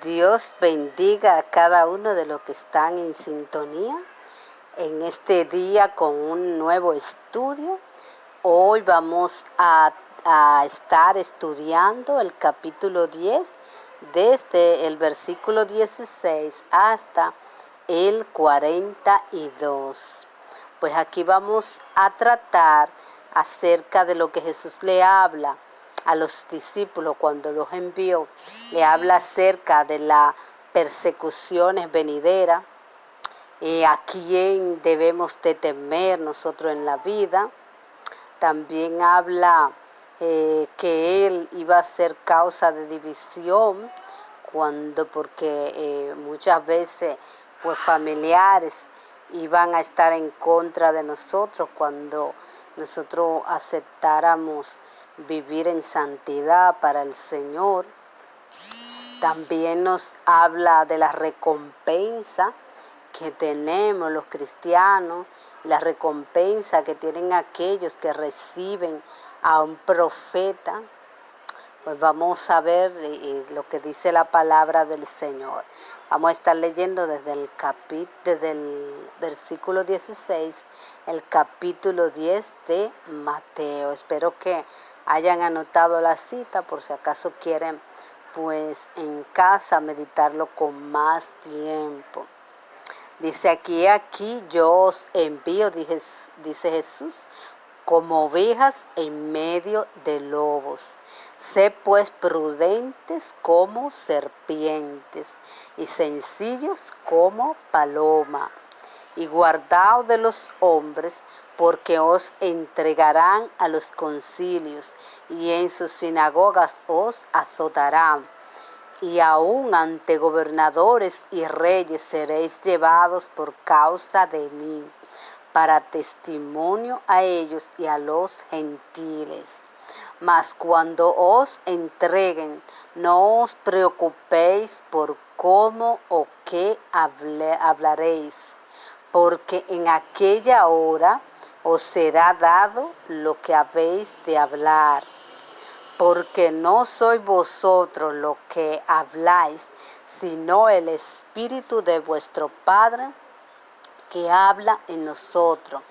Dios bendiga a cada uno de los que están en sintonía en este día con un nuevo estudio. Hoy vamos a estar estudiando el capítulo 10 desde el versículo 16 hasta el 42. Pues aquí vamos a tratar acerca de lo que Jesús le habla a los discípulos cuando los envió. Le habla acerca de las persecuciones venideras, a quién debemos de temer nosotros en la vida. También habla que Él iba a ser causa de división, porque muchas veces pues familiares iban a estar en contra de nosotros cuando nosotros aceptáramos vivir en santidad para el Señor. También nos habla de la recompensa que tenemos los cristianos, la recompensa que tienen aquellos que reciben a un profeta. Pues vamos a ver lo que dice la palabra del Señor. Vamos a estar leyendo desde el versículo 16, el capítulo 10 de Mateo. Espero que hayan anotado la cita por si acaso quieren pues en casa meditarlo con más tiempo. Dice aquí yo os envío, dice Jesús, como ovejas en medio de lobos. Sé pues prudentes como serpientes y sencillos como paloma. Y guardaos de los hombres, porque os entregarán a los concilios y en sus sinagogas os azotarán. Y aún ante gobernadores y reyes seréis llevados por causa de mí, para testimonio a ellos y a los gentiles. Mas cuando os entreguen, no os preocupéis por cómo o qué hablaréis, porque en aquella hora os será dado lo que habéis de hablar. Porque no sois vosotros lo que habláis, sino el Espíritu de vuestro Padre que habla en nosotros.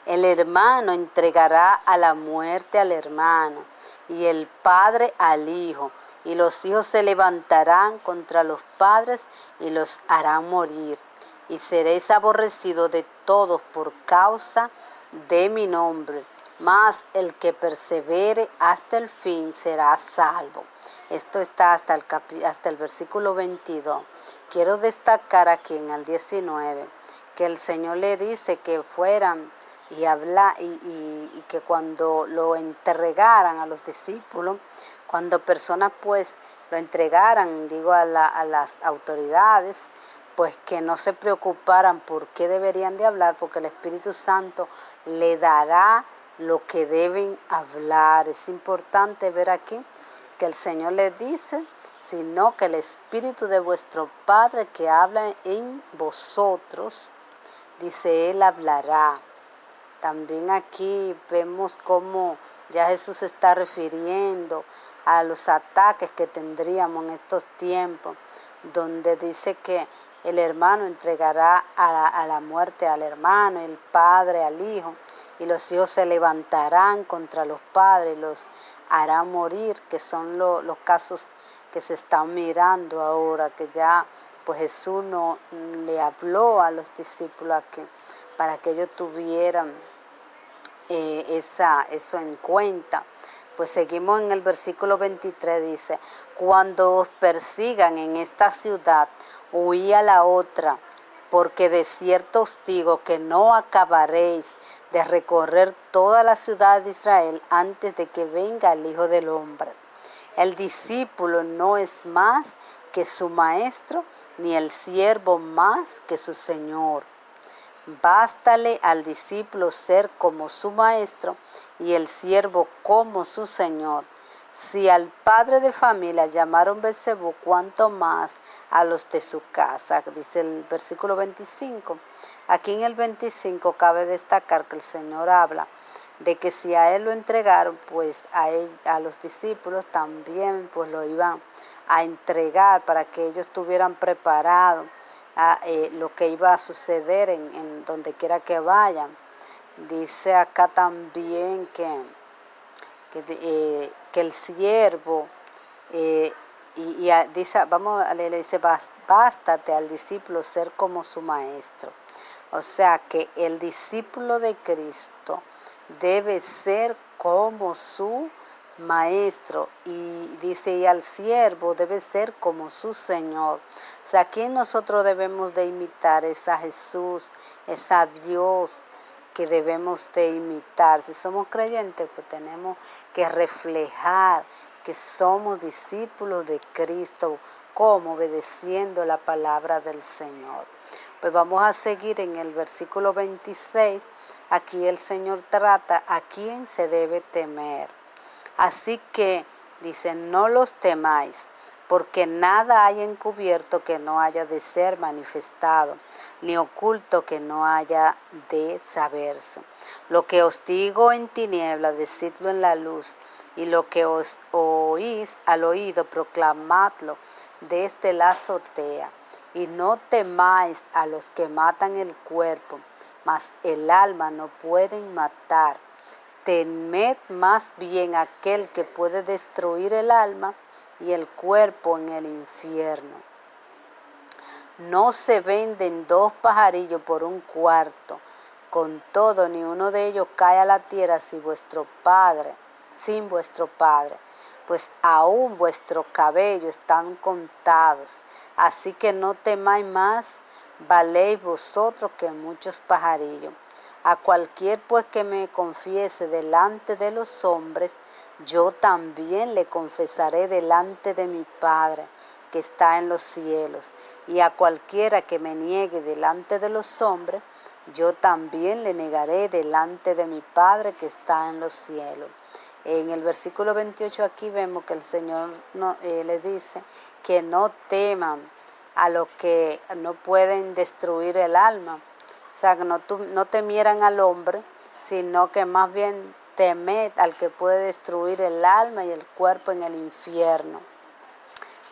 El hermano entregará a la muerte al hermano, y el padre al hijo, y los hijos se levantarán contra los padres y los harán morir. Y seréis aborrecidos de todos por causa de mi nombre, mas el que persevere hasta el fin será salvo. Esto está hasta el versículo 22. Quiero destacar aquí en el 19 que el Señor le dice que fueran y que cuando lo entregaran a los discípulos, cuando personas pues lo entregaran, a las autoridades, pues que no se preocuparan por qué deberían de hablar, porque el Espíritu Santo le dará lo que deben hablar. Es importante ver aquí que el Señor les dice, sino que el Espíritu de vuestro Padre que habla en vosotros, dice, Él hablará. También aquí vemos cómo ya Jesús se está refiriendo a los ataques que tendríamos en estos tiempos, donde dice que el hermano entregará a la muerte al hermano, el padre al hijo, y los hijos se levantarán contra los padres y los harán morir, que son los casos que se están mirando ahora, que ya pues Jesús no le habló a los discípulos aquí para que ellos tuvieran eso en cuenta. Pues seguimos en el versículo 23, dice, cuando os persigan en esta ciudad, huid a la otra, porque de cierto os digo que no acabaréis de recorrer toda la ciudad de Israel antes de que venga el Hijo del Hombre. El discípulo no es más que su maestro, ni el siervo más que su señor. Bástale al discípulo ser como su maestro y el siervo como su señor. Si al padre de familia llamaron Beelzebú, cuánto más a los de su casa. Dice el versículo 25. Aquí en el 25 cabe destacar que el Señor habla de que si a él lo entregaron, pues a los discípulos también pues lo iban a entregar para que ellos estuvieran preparados a lo que iba a suceder en donde quiera que vayan. Dice acá también que el siervo, dice, vamos a leer, dice, bástate al discípulo ser como su maestro. O sea que el discípulo de Cristo debe ser como su maestro, y dice, y al siervo debe ser como su Señor. O sea, ¿quién nosotros debemos de imitar? Es a Jesús, es a Dios que debemos de imitar. Si somos creyentes, pues tenemos que reflejar que somos discípulos de Cristo, como obedeciendo la palabra del Señor. Pues vamos a seguir en el versículo 26. Aquí el Señor trata a quién se debe temer. Así que, dice, no los temáis, porque nada hay encubierto que no haya de ser manifestado, ni oculto que no haya de saberse. Lo que os digo en tinieblas, decidlo en la luz, y lo que os oís al oído, proclamadlo desde la azotea. Y no temáis a los que matan el cuerpo, mas el alma no pueden matar. Temed más bien aquel que puede destruir el alma y el cuerpo en el infierno. No se venden 2 pajarillos por un cuarto. Con todo, ni uno de ellos cae a la tierra sin vuestro Padre, pues aún vuestro cabello están contados. Así que no temáis más, valéis vosotros que muchos pajarillos. A cualquier pues que me confiese delante de los hombres, yo también le confesaré delante de mi Padre que está en los cielos. Y a cualquiera que me niegue delante de los hombres, yo también le negaré delante de mi Padre que está en los cielos. En el versículo 28 aquí vemos que el Señor le dice que no teman a los que no pueden destruir el alma. O sea, que no temieran al hombre, sino que más bien temed al que puede destruir el alma y el cuerpo en el infierno.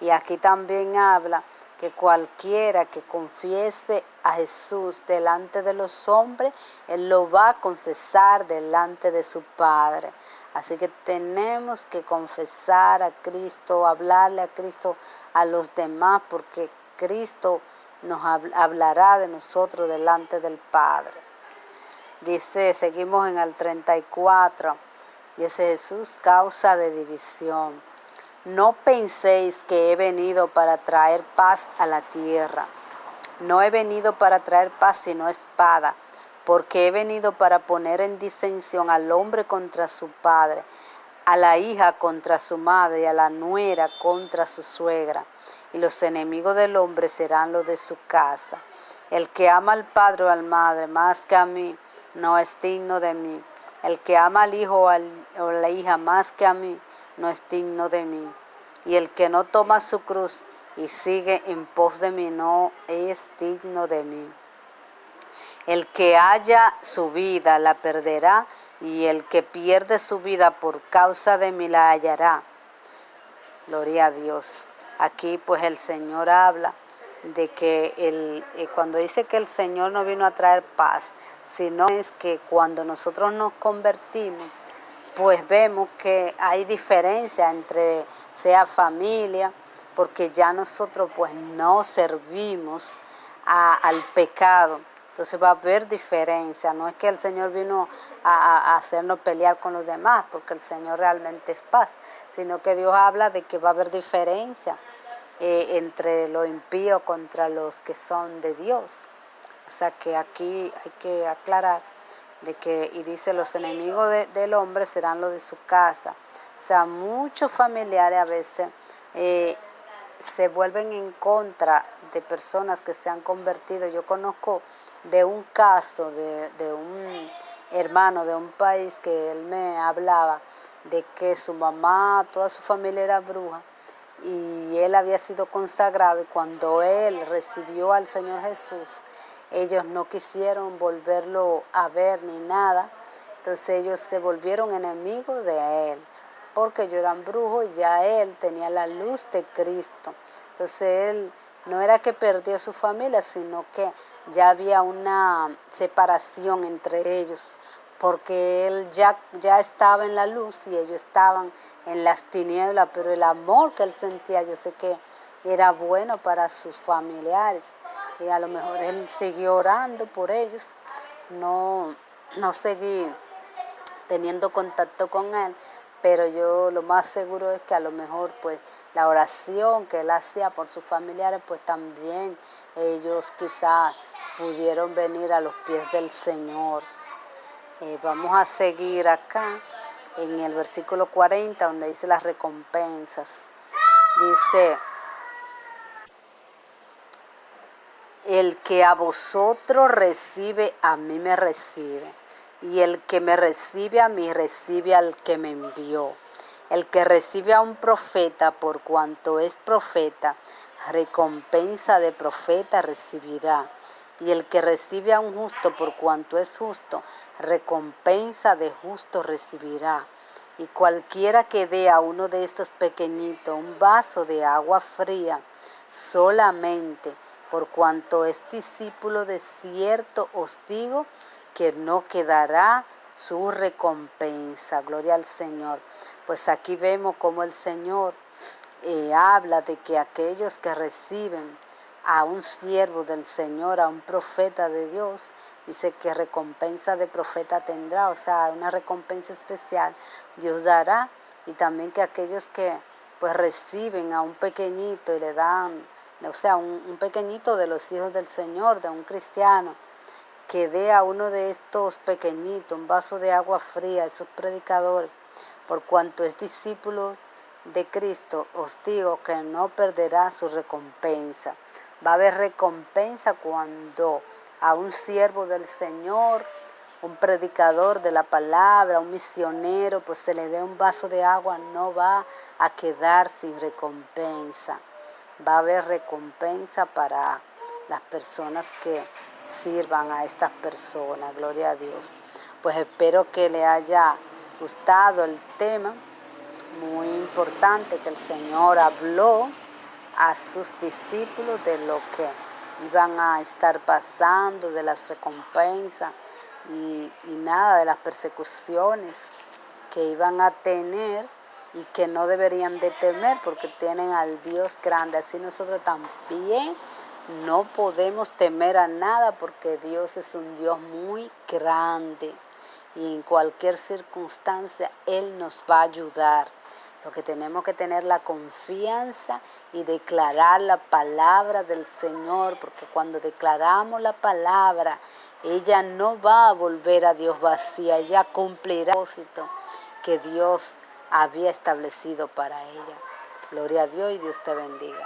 Y aquí también habla que cualquiera que confiese a Jesús delante de los hombres, Él lo va a confesar delante de su Padre. Así que tenemos que confesar a Cristo, hablarle a Cristo a los demás, porque Cristo nos hablará de nosotros delante del Padre. Dice, seguimos en el 34, dice Jesús, causa de división. No penséis que he venido para traer paz a la tierra. No he venido para traer paz sino espada, porque he venido para poner en disensión al hombre contra su padre, a la hija contra su madre y a la nuera contra su suegra. Y los enemigos del hombre serán los de su casa. El que ama al padre o a la madre más que a mí, no es digno de mí. El que ama al hijo o a la hija más que a mí, no es digno de mí. Y el que no toma su cruz y sigue en pos de mí, no es digno de mí. El que haya su vida la perderá, y el que pierde su vida por causa de mí la hallará. Gloria a Dios. Aquí pues el Señor habla de que cuando dice que el Señor no vino a traer paz, sino es que cuando nosotros nos convertimos, pues vemos que hay diferencia entre sea familia, porque ya nosotros pues no servimos al pecado. Entonces va a haber diferencia. No es que el Señor vino a hacernos pelear con los demás, porque el Señor realmente es paz, sino que Dios habla de que va a haber diferencia entre los impíos contra los que son de Dios. O sea que aquí hay que aclarar de que, y dice, los enemigos del hombre serán los de su casa. O sea, muchos familiares a veces se vuelven en contra de personas que se han convertido. Yo conozco de un caso de un hermano de un país que él me hablaba de que su mamá, toda su familia era bruja, y él había sido consagrado, y cuando él recibió al Señor Jesús, ellos no quisieron volverlo a ver ni nada. Entonces ellos se volvieron enemigos de él, porque ellos eran brujos y ya él tenía la luz de Cristo. Entonces él no era que perdió su familia, sino que ya había una separación entre ellos, porque él ya estaba en la luz y ellos estaban en las tinieblas, pero el amor que él sentía, yo sé que era bueno para sus familiares, y a lo mejor él siguió orando por ellos, no seguí teniendo contacto con él, pero yo lo más seguro es que a lo mejor pues la oración que él hacía por sus familiares, pues también ellos quizás pudieron venir a los pies del Señor. Vamos a seguir acá en el versículo 40, donde dice las recompensas. Dice: el que a vosotros recibe, a mí me recibe. Y el que me recibe a mí, recibe al que me envió. El que recibe a un profeta, por cuanto es profeta, recompensa de profeta recibirá. Y el que recibe a un justo, por cuanto es justo, recompensa de justo recibirá. Y cualquiera que dé a uno de estos pequeñitos un vaso de agua fría, solamente por cuanto es discípulo, de cierto os digo que no quedará su recompensa. Gloria al Señor. Pues aquí vemos cómo el Señor habla de que aquellos que reciben a un siervo del Señor, a un profeta de Dios, dice que recompensa de profeta tendrá, o sea, una recompensa especial Dios dará. Y también que aquellos que pues reciben a un pequeñito y le dan, o sea, un pequeñito de los hijos del Señor, de un cristiano, que dé a uno de estos pequeñitos un vaso de agua fría, esos predicadores, por cuanto es discípulo de Cristo, os digo que no perderá su recompensa. Va a haber recompensa cuando a un siervo del Señor, un predicador de la palabra, un misionero, pues se le dé un vaso de agua, no va a quedar sin recompensa. Va a haber recompensa para las personas que sirvan a estas personas. Gloria a Dios. Pues espero que le haya gustado el tema, muy importante, que el Señor habló a sus discípulos de lo que iban a estar pasando, de las recompensas y nada, de las persecuciones que iban a tener y que no deberían de temer porque tienen al Dios grande. Así nosotros también no podemos temer a nada porque Dios es un Dios muy grande y en cualquier circunstancia Él nos va a ayudar. Lo que tenemos que tener la confianza y declarar la palabra del Señor, porque cuando declaramos la palabra, ella no va a volver a Dios vacía, ella cumplirá el propósito que Dios había establecido para ella. Gloria a Dios y Dios te bendiga.